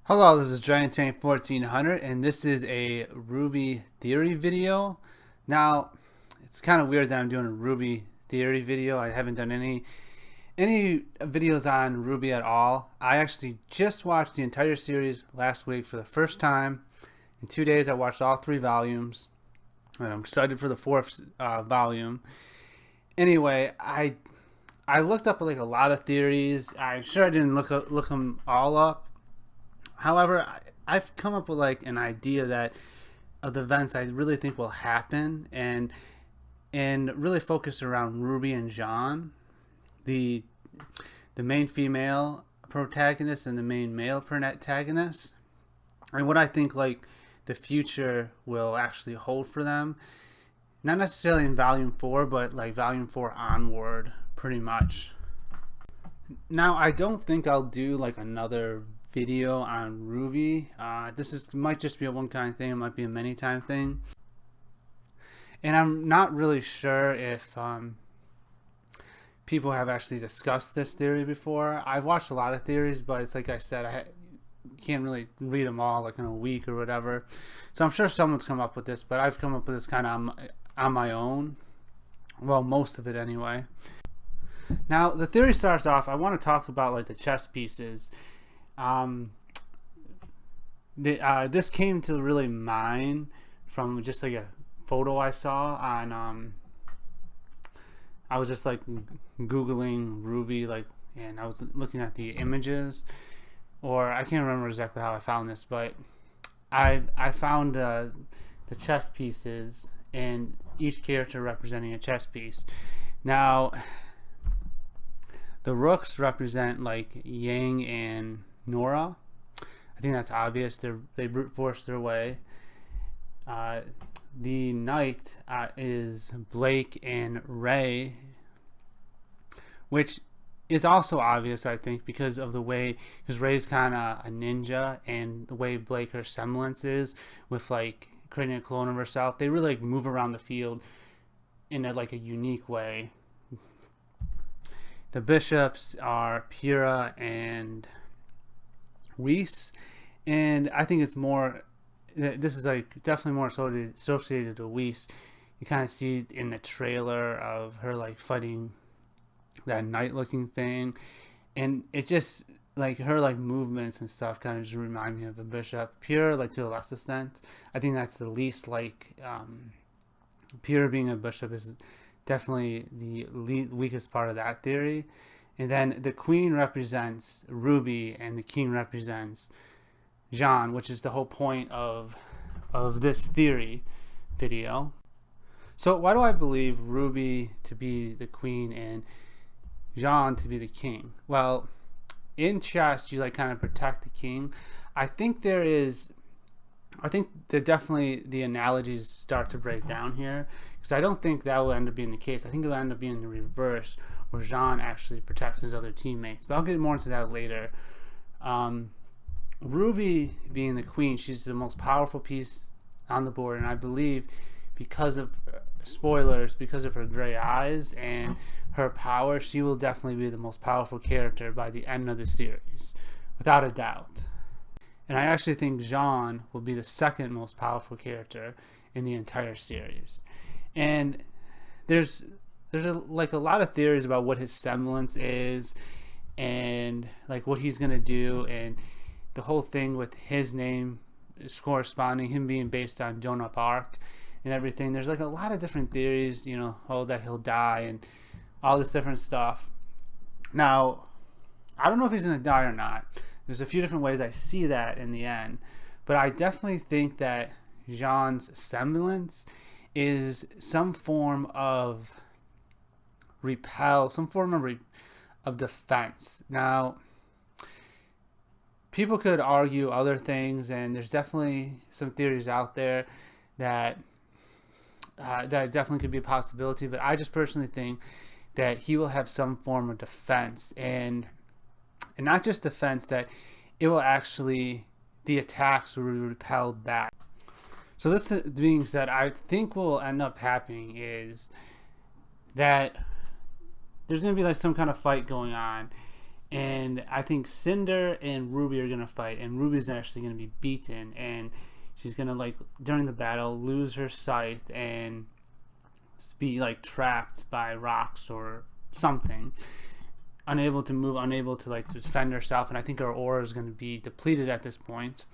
Hello, this is Giant 1400 and this is a RWBY Theory video. Now, it's kind of weird that I'm doing a RWBY Theory video. I haven't done any videos on RWBY at all. I actually just watched the entire series last week for the first time. In 2 days, I watched all 3 volumes. And I'm excited for the 4th volume. Anyway, I looked up like a lot of theories. I'm sure I didn't look them all up. However, I've come up with like an idea that of the events I really think will happen, and really focus around Ruby and Jaune, the main female protagonist and the main male protagonist, and what I think like the future will actually hold for them. Not necessarily in Volume 4, but like Volume 4 onward, pretty much. Now, I don't think I'll do like another video on RWBY. This might just be a one-time thing. It might be a many-time thing. And I'm not really sure if people have actually discussed this theory before. I've watched a lot of theories, but it's like I said, I can't really read them all like in a week or whatever. So I'm sure someone's come up with this, but I've come up with this kind of on my own. Well, most of it anyway. Now, the theory starts off, I want to talk about like the chess pieces. This came to really mind from just like a photo I saw on I was just like googling RWBY, like, and I was looking at the images, or I can't remember exactly how I found this, but I found the chess pieces and each character representing a chess piece. Now, the rooks represent like Yang and Nora. I think that's obvious. They brute force their way. The knight is Blake and Ray, which is also obvious, I think, because of the way, because Ray's kind of a ninja, and the way Blake, her semblance is with like creating a clone of herself. They really like move around the field in a unique way. The bishops are Pyrrha and Weiss, and I think it's more, this is like definitely more associated to Weiss. You kind of see in the trailer of her like fighting that knight looking thing, and it just like her like movements and stuff kind of just remind me of the bishop. Pyrrha, like, to the less extent. I think that's the least like Pyrrha being a bishop is definitely the weakest part of that theory. And then the queen represents RWBY and the king represents Jaune, which is the whole point of this theory video. So why do I believe RWBY to be the queen and Jaune to be the king? Well, in chess you like kind of protect the king. I think that definitely the analogies start to break down here, because I don't think that will end up being the case. I think it will end up being the reverse, where Jaune actually protects his other teammates. But I'll get more into that later. RWBY being the queen, she's the most powerful piece on the board, and I believe because of, spoilers, because of her gray eyes and her power, she will definitely be the most powerful character by the end of the series, without a doubt. And I actually think Jaune will be the second most powerful character in the entire series. And there's like a lot of theories about what his semblance is, and like what he's gonna do, and the whole thing with his name is corresponding, him being based on Joan of Arc and everything. There's like a lot of different theories, you know, oh, that he'll die and all this different stuff. Now, I don't know if he's gonna die or not. There's a few different ways I see that in the end, but I definitely think that Jaune's semblance is some form of repel, some form of defense. Now, people could argue other things, and there's definitely some theories out there that that definitely could be a possibility, but I just personally think that he will have some form of defense, and not just defense, that it will actually, the attacks will be repelled back. So this being said, I think what will end up happening is that there's going to be like some kind of fight going on, And I think Cinder and Ruby are gonna fight, and Ruby's actually gonna be beaten, and she's gonna, like, during the battle, lose her sight and be like trapped by rocks or something, unable to move, unable to like defend herself, and I think her aura is going to be depleted at this point.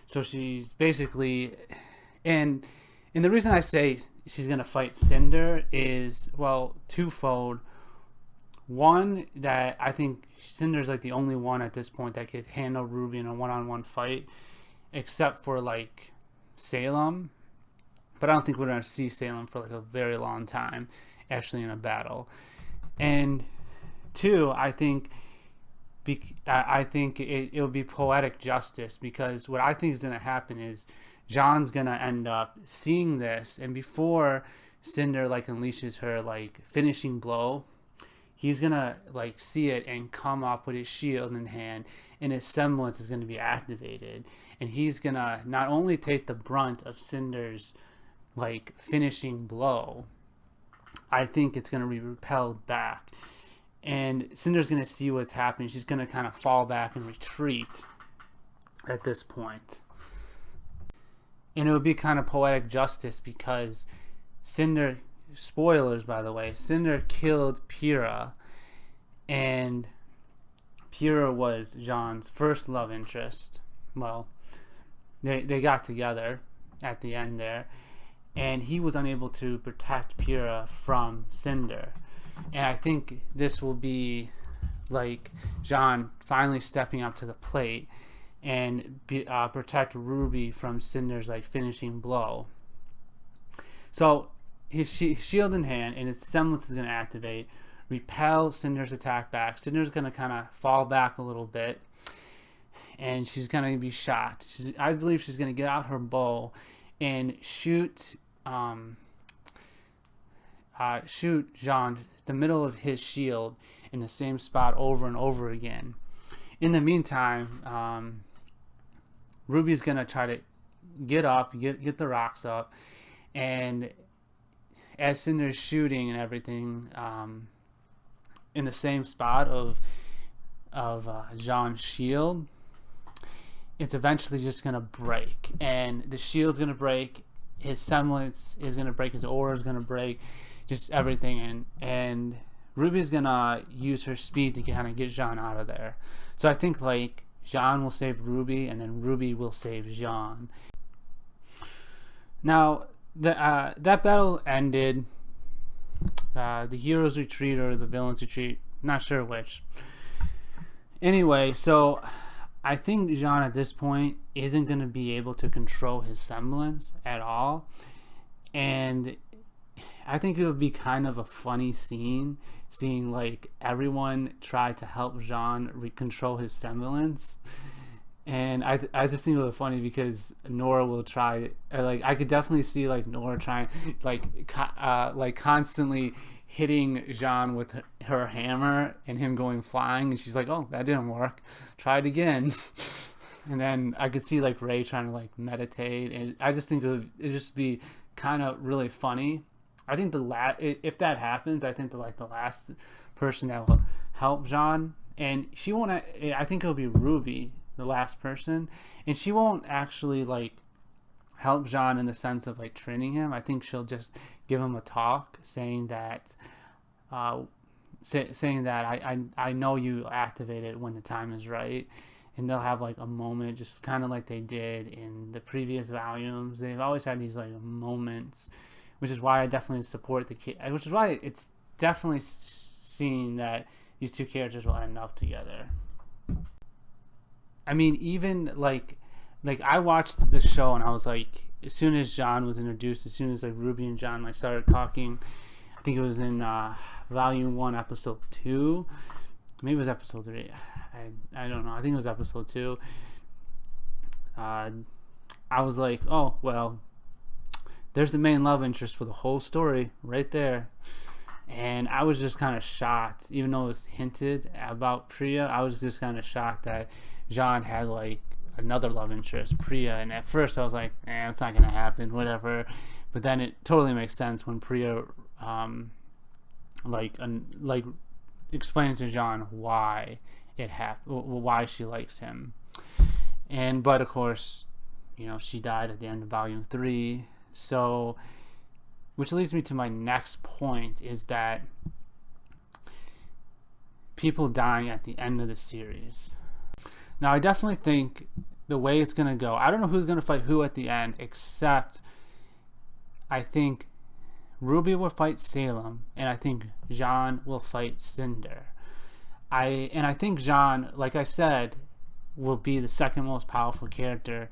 So she's basically, and the reason I say she's going to fight Cinder is, well, twofold. One, that I think Cinder's like the only one at this point that could handle Ruby in a one-on-one fight, except for like Salem. But I don't think we're going to see Salem for like a very long time, actually, in a battle. And two, I think it'll be poetic justice, because what I think is going to happen is Jaune's going to end up seeing this, and before Cinder like unleashes her like finishing blow, he's going to like see it and come up with his shield in hand, and his semblance is going to be activated, and he's going to not only take the brunt of Cinder's like finishing blow, I think it's going to be repelled back, and Cinder's going to see what's happening. She's going to kind of fall back and retreat at this point, and it would be kind of poetic justice, because Cinder, spoilers by the way, Cinder killed Pyrrha, and Pyrrha was Jaune's first love interest. Well, they got together at the end there, and he was unable to protect Pyrrha from Cinder. And I think this will be like Jaune finally stepping up to the plate and protect Ruby from Cinder's like finishing blow. So his shield in hand, and his semblance is going to activate, repel Cinder's attack back. Cinder's going to kind of fall back a little bit, and she's going to be shot. I believe she's going to get out her bow and shoot Jaune the middle of his shield in the same spot over and over again. In the meantime, Ruby's gonna try to get up, get the rocks up, and as Cinder's shooting and everything, in the same spot of Jaune's shield, it's eventually just gonna break, and the shield's gonna break. His semblance is gonna break. His aura is gonna break. Just everything, and Ruby's gonna use her speed to kind of get Jaune out of there. So I think like Jaune will save Ruby, and then Ruby will save Jaune. Now that battle ended. The heroes retreat or the villains retreat, not sure which. Anyway, so I think Jaune at this point isn't going to be able to control his semblance at all, and I think it would be kind of a funny scene seeing like everyone try to help Jaune control his semblance. And I just think it was funny because Nora will try, like I could definitely see like Nora trying like constantly hitting Jaune with her hammer and him going flying, and she's like, oh, that didn't work, try it again. And then I could see like Ray trying to like meditate, and I just think it'd just be kind of really funny. I think if that happens, I think the last person that will help Jaune, and she won't, I think it'll be Ruby, the last person, and she won't actually like help Jaune in the sense of like training him. I think she'll just give him a talk saying that I know you activate it when the time is right, and they'll have like a moment, just kind of like they did in the previous volumes. They've always had these like moments, which is why I definitely support which is why it's definitely seen that these two characters will end up together. I mean, even like I watched the show and I was like, as soon as Jaune was introduced, as soon as like Ruby and Jaune like started talking, I think it was in volume 1 episode 2, maybe it was episode 3, I don't know, I think it was episode 2. I was like, oh well, there's the main love interest for the whole story right there. And I was just kind of shocked, even though it was hinted about Priya. I was just kind of shocked that Jaune had like another love interest, Priya. And at first I was like, it's not gonna happen, whatever. But then it totally makes sense when Priya like explains to Jaune why, why she likes him. But of course, she died at the end of volume 3. So, which leads me to my next point, is that people dying at the end of the series. Now, I definitely think the way it's going to go, I don't know who's going to fight who at the end, except I think Ruby will fight Salem, and I think Jaune will fight Cinder. I think Jaune, like I said, will be the second most powerful character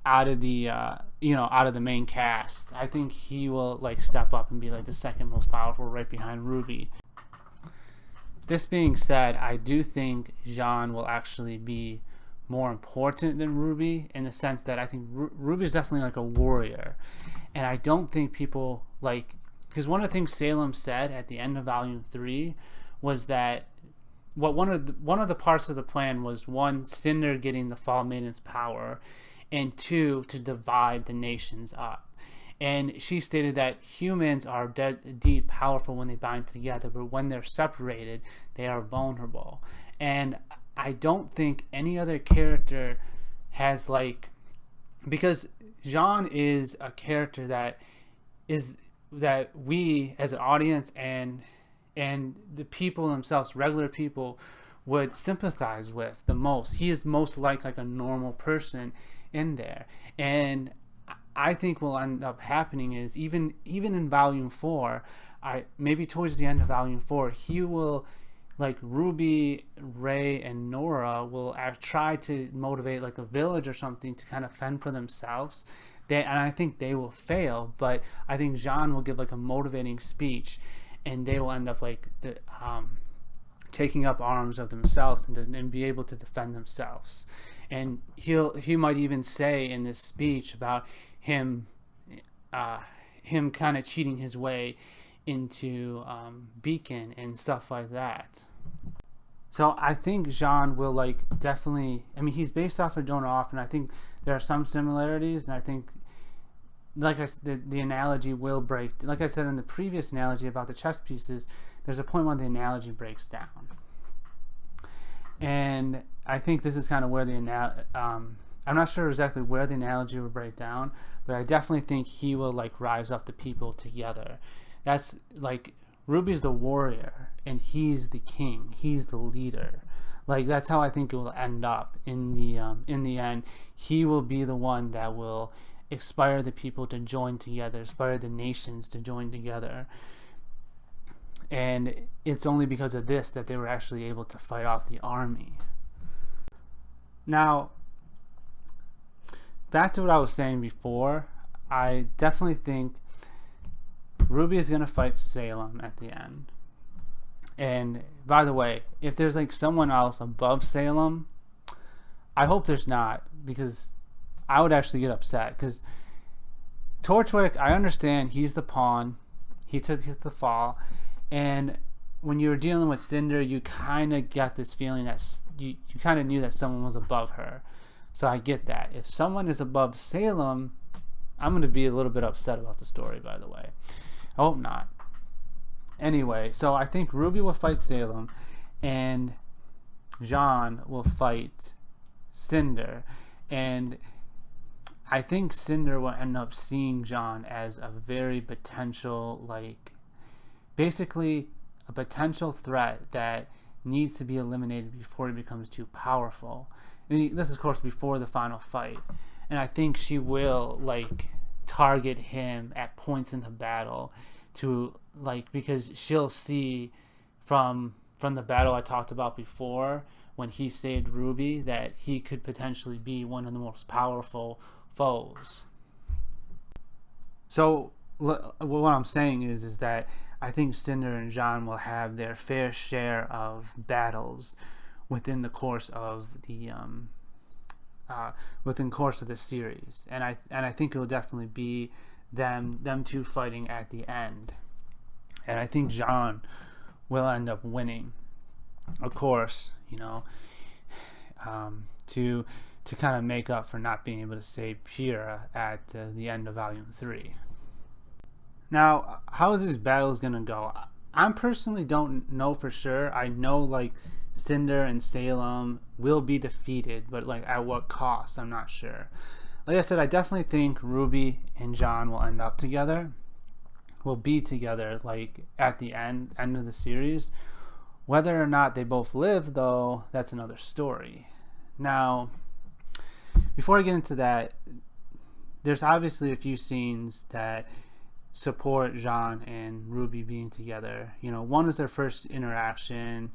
out of the out of the main cast. I think he will step up and be the second most powerful, right behind Ruby. This being said, I do think Jaune will actually be more important than Ruby, in the sense that I think Ruby is definitely a warrior, and I don't think people because one of the things Salem said at the end of volume 3 was that one of the parts of the plan was, 1, Cinder getting the Fall Maiden's power, and 2, to divide the nations up. And she stated that humans are indeed powerful when they bind together, but when they're separated, they are vulnerable. And I don't think any other character has because Jaune is a character that we as an audience and the people themselves, regular people, would sympathize with the most. He is most like a normal person in there. And I think will end up happening is even in volume 4, maybe towards the end of volume 4, he will, Ruby, Ray, and Nora will try to motivate a village or something to kind of fend for themselves. And I think they will fail, but I think Jaune will give a motivating speech, and they will end up taking up arms of themselves and be able to defend themselves. And he might even say in this speech about him kind of cheating his way into Beacon and stuff like that. So I think Jaune will definitely, I mean, he's based off of Joan of, and I think there are some similarities, and I think the analogy will break. Like I said in the previous analogy about the chess pieces, there's a point where the analogy breaks down. And I think this is kind of where I'm not sure exactly where the analogy will break down, but I definitely think he will rise up the people together. That's Ruby's the warrior and he's the king. He's the leader. That's how I think it will end up in the end. He will be the one that will inspire the people to join together, inspire the nations to join together. And it's only because of this that they were actually able to fight off the army. Now, back to what I was saying before, I definitely think Ruby is going to fight Salem at the end. And by the way, if there's someone else above Salem, I hope there's not, because I would actually get upset. Because Torchwick, I understand he's the pawn, he took the fall, and when you were dealing with Cinder, you kind of get this feeling that you kind of knew that someone was above her. So I get that. If someone is above Salem, I'm going to be a little bit upset about the story, by the way. I hope not. Anyway, so I think Ruby will fight Salem, and Jaune will fight Cinder. And I think Cinder will end up seeing Jaune as a very potential, basically a potential threat that needs to be eliminated before he becomes too powerful. And this is, of course, before the final fight. And I think she will target him at points in the battle to because she'll see from the battle I talked about before, when he saved Ruby, that he could potentially be one of the most powerful foes. So what I'm saying is that I think Cinder and Jaune will have their fair share of battles within the course of the series, and I think it will definitely be them two fighting at the end, and I think Jaune will end up winning, of course, to kind of make up for not being able to save Pyrrha at the end of volume 3. Now, how is this battle going to go? I personally don't know for sure. I know Cinder and Salem will be defeated, but like at what cost, I'm not sure. Like I said, I definitely think Ruby and Jaune will end up together, will be together like at the end of the series. Whether or not they both live, though, that's another story. Now, before I get into that, there's obviously a few scenes that support Jaune and Ruby being together. You know, one is their first interaction,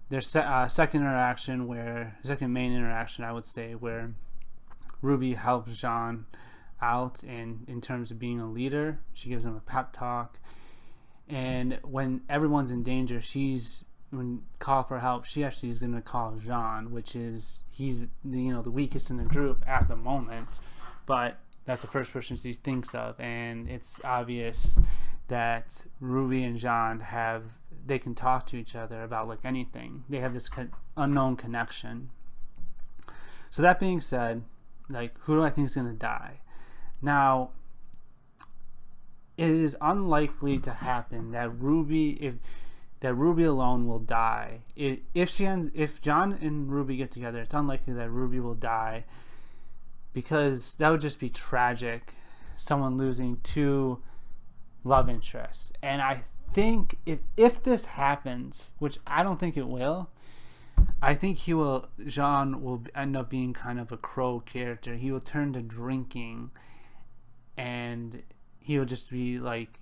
their second main interaction, I would say, where Ruby helps Jaune out in terms of being a leader. She gives him a pep talk, and when everyone's in danger, when call for help, she actually is going to call Jaune, which is he's the weakest in the group at the moment, but that's the first person she thinks of, and it's obvious that Ruby and Jaune they can talk to each other about like anything. They have this unknown connection. So that being said, like, who do I think is going to die? Now, it is unlikely to happen that Ruby alone will die. If Jaune and Ruby get together, it's unlikely that Ruby will die, because that would just be tragic, someone losing two love interests. And I think if this happens, which I don't think it will, I think Jaune will end up being kind of a Crow character. He will turn to drinking, and he'll just be like,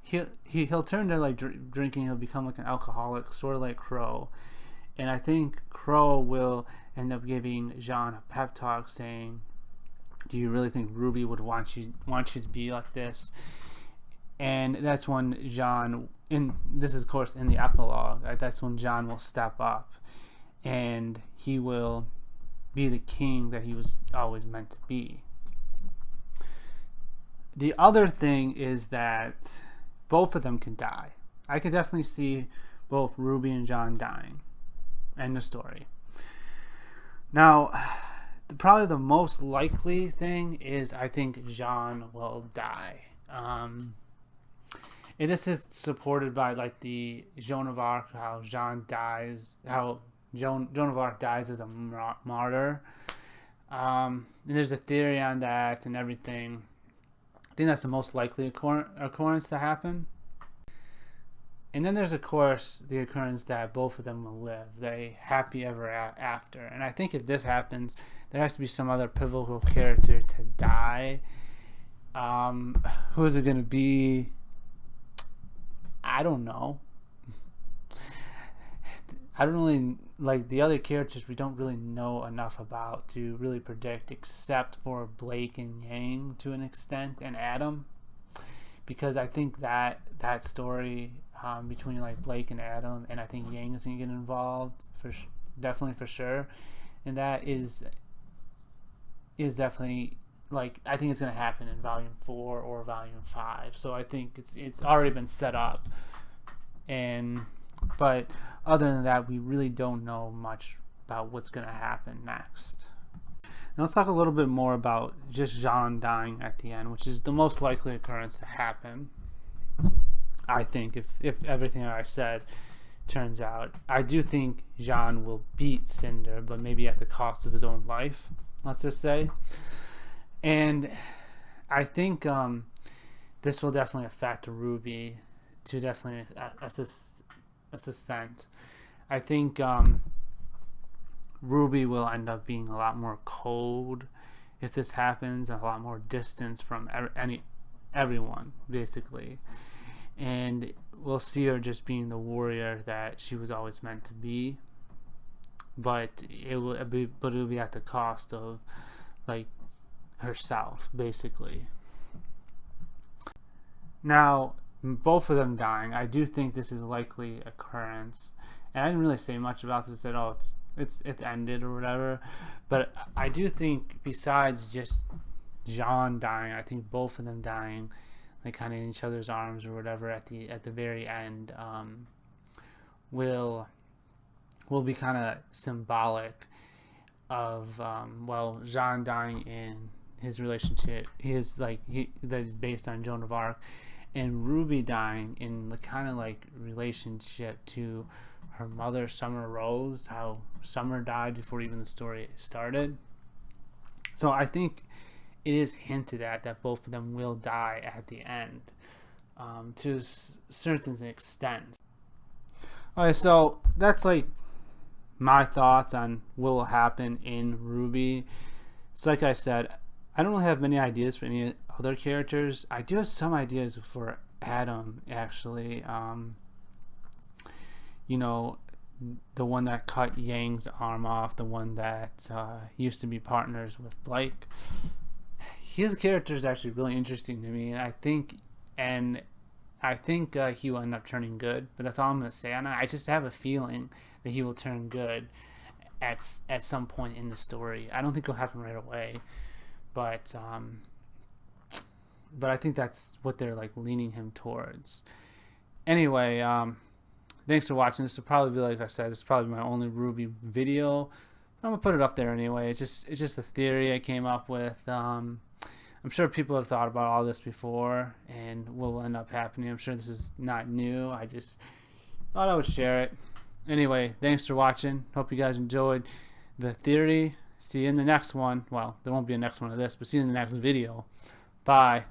he'll turn to like drinking. He'll become like an alcoholic, sort of like Crow. And I think Crow will end up giving Jaune a pep talk, saying, "Do you really think Ruby would want you to be like this?" And that's when Jaune, this is of course in the epilogue, that's when Jaune will step up, and he will be the king that he was always meant to be. The other thing is that both of them can die. I could definitely see both Ruby and Jaune dying. End of story. Now, probably the most likely thing is I think Jaune will die. And this is supported by like the Joan of Arc, how Joan of Arc dies as a martyr. And there's a theory on that and everything. I think that's the most likely occurrence to happen. And then there's, of course, the occurrence that both of them will live, the happy ever after. And I think if this happens, there has to be some other pivotal character to die. Who is it going to be? I don't know. I don't really, like, the other characters we don't really know enough about to really predict, except for Blake and Yang to an extent, and Adam. Because I think that story between like Blake and Adam, and I think Yang is going to get involved definitely for sure, and that is definitely, like, I think it's going to happen in volume 4 or volume 5. So I think it's already been set up, but other than that, we really don't know much about what's going to happen next. Now let's talk a little bit more about just Jaune dying at the end, which is the most likely occurrence to happen. I think if everything I said turns out, I do think Jaune will beat Cinder, but maybe at the cost of his own life, let's just say. And I think this will definitely affect Ruby to definitely assistant. I think Ruby will end up being a lot more cold if this happens, a lot more distance from everyone, basically. And we'll see her just being the warrior that she was always meant to be, but it will be at the cost of like herself, basically. Now, both of them dying, I do think this is a likely occurrence, and I didn't really say much about this at all. It's ended or whatever, but I do think besides just Jaune dying, I think both of them dying, like kind of in each other's arms or whatever at the very end, will be kind of symbolic of Jaune dying in his relationship, that is based on Joan of Arc, and Ruby dying in the kind of like relationship to her mother, Summer Rose, how Summer died before even the story started. So I think it is hinted at that both of them will die at the end, to a certain extent. Alright, so that's like my thoughts on what will happen in RWBY. It's like I said, I don't really have many ideas for any other characters. I do have some ideas for Adam, actually. You know, the one that cut Yang's arm off, the one that used to be partners with Blake. His character is actually really interesting to me, and I think he will end up turning good. But that's all I'm gonna say on it. I just have a feeling that he will turn good at some point in the story. I don't think it'll happen right away, but I think that's what they're like leaning him towards. Anyway, thanks for watching. This will probably be, like I said, it's probably my only RWBY video. I'm gonna put it up there anyway. It's just a theory I came up with. I'm sure people have thought about all this before and what will end up happening. I'm sure this is not new. I just thought I would share it. Anyway, thanks for watching. Hope you guys enjoyed the theory. See you in the next one. Well, there won't be a next one of this, but see you in the next video. Bye.